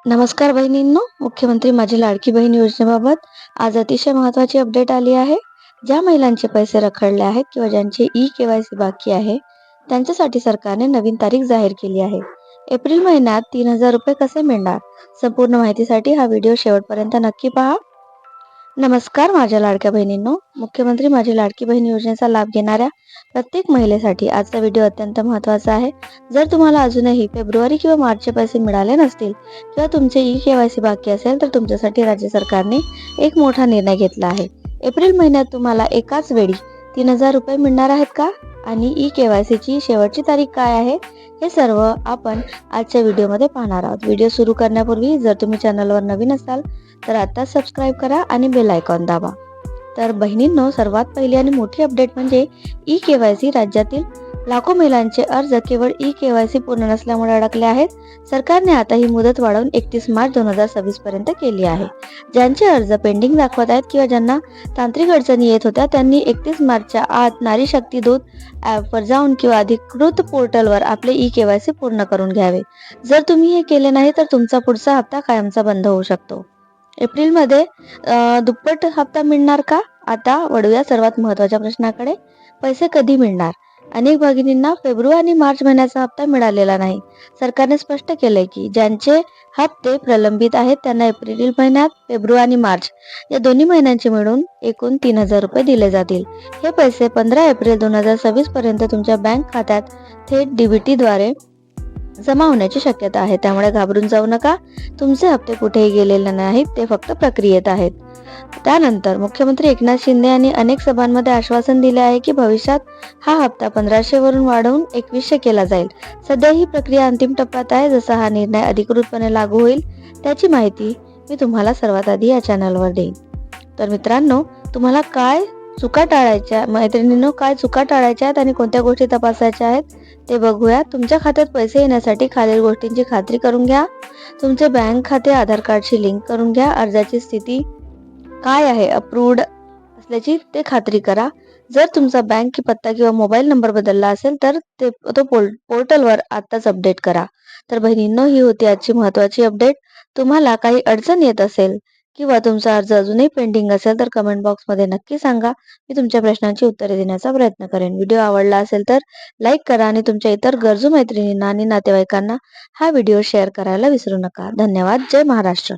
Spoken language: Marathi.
नमस्कार बहिणींनो, मुख्यमंत्री माझी लाडकी बहीण योजनेबाबत आज अतिशय महत्त्वाची अपडेट आली आहे. ज्या महिलांचे पैसे रखडले आहेत किंवा ज्यांचे ई-के-वाय-सी बाकी आहे, त्यांच्यासाठी सरकारने नवीन तारीख जाहीर केली आहे. एप्रिल महिन्यात 3,000 रुपये कसे मिळणार? संपूर्ण माहितीसाठी हा व्हिडिओ शेवटपर्यंत नक्की पहा. नमस्कार माझ्या लाडक्या बहिणींनो, मुख्यमंत्री माझी लाडकी बहीण योजनेचा लाभ घेणाऱ्या प्रत्येक महिलेसाठी आजचा व्हिडिओ अत्यंत महत्त्वाचा आहे. जर तुम्हाला अजूनही फेब्रुवारी किंवा मार्चचे पैसे मिळाले नसतील किंवा तुमचे ई-के-वाय-सी बाकी असेल तर तुमच्यासाठी राज्य सरकारने एक मोठा निर्णय घेतला आहे. एप्रिल महिन्यात तुम्हाला एकाच वेळी 3,000 रुपये मिळणार आहेत का? आणि ई-के-वाय-सीची शेवटची तारीख काय आहे? हे सर्व आपण आजच्या व्हिडिओमध्ये पाहणार आहोत. व्हिडिओ सुरू करण्यापूर्वी जर तुम्ही चॅनलवर नवीन असाल तर आताच सबस्क्राईब करा आणि बेल आयकॉन दाबा. तर बहिणींनो, सर्वात पहिली आणि मोठी अपडेट म्हणजे ई-के-वाय-सी. राज्यातील लाखो महिलांचे अर्ज केवळ ई-के-वाय-सी पूर्ण नसल्यामुळे अडकले आहेत. सरकारने आता ही मुदत वाढवून 31 मार्च 2026 पर्यंत केली आहे. ज्यांचे अर्ज पेंडिंग दाखवत आहेत किंवा ज्यांना तांत्रिक अडचणी येत होत्या त्यांनी 31 मार्चच्या आत नारी शक्ती दूत ॲपवर जाऊन किंवा अधिकृत पोर्टलवर आपले ई-के-वाय-सी पूर्ण करून घ्यावे. जर तुम्ही हे केले नाही तर तुमचा पुढचा हप्ता कायमचा बंद होऊ शकतो. एप्रिलमध्ये दुप्पट हप्ता मिळणार का? आता वळूया सर्वात महत्त्वाच्या प्रश्नाकडे. पैसे कधी मिळणार? अनेक भगिनींना फेब्रुवारी आणि मार्च महिन्याचा हप्ता मिळालेला नाही. सरकारने स्पष्ट केलंय की ज्यांचे हप्ते प्रलंबित आहेत त्यांना एप्रिल महिन्यात, फेब्रुवारी आणि मार्च या दोन्ही महिन्यांचे मिळून एकूण 3,000 रुपये दिले जातील. हे पैसे 15 एप्रिल 2026 पर्यंत तुमच्या बँक खात्यात थेट डीबीटीद्वारे जमा होण्याची शक्यता आहे. त्यामुळे घाबरून जाऊ नका. तुमचे हप्ते कुठेही गेलेले नाहीत, ते फक्त प्रक्रियेत आहेत. त्यानंतर मुख्यमंत्री एकनाथ शिंदे यांनी अनेक सभांमध्ये आश्वासन दिले आहे की भविष्यात हा हप्ता 1,500 वरून वाढवून 2,100 केला जाईल. सध्या ही प्रक्रिया अंतिम टप्प्यात आहे. जसा हा निर्णय अधिकृतपणे लागू होईल त्याची माहिती मी तुम्हाला सर्वात आधी या चॅनलवर देईन. तर मित्रांनो, तुम्हाला काय चुका टाळायच्या आहेत आणि कोणत्या गोष्टी तपासायच्या आहेत ते बघूया. तुमच्या खात्यात पैसे येण्यासाठी खालील गोष्टींची खात्री करून घ्या. तुमचे बँक खाते आधार कार्डशी लिंक करून घ्या. अर्जाची स्थिती काय आहे, अप्रूव्ड असल्याची ते खात्री करा. जर तुमचा बँक पत्ता किंवा मोबाईल नंबर बदलला असेल तर तो पोर्टलवर आत्ताच अपडेट करा. तर बहिणींनो, ही होती आजची महत्त्वाची अपडेट. तुम्हाला काही अडचण येत असेल किंवा तुमचा अर्ज अजूनही पेंडिंग असेल तर कमेंट बॉक्समध्ये नक्की सांगा. मी तुमच्या प्रश्नांची उत्तरे देण्याचा प्रयत्न करेन. व्हिडिओ आवडला असेल तर लाईक करा आणि तुमच्या इतर गरजू मैत्रिणींना आणि नातेवाईकांना हा व्हिडिओ शेअर करायला विसरू नका. धन्यवाद. जय महाराष्ट्र.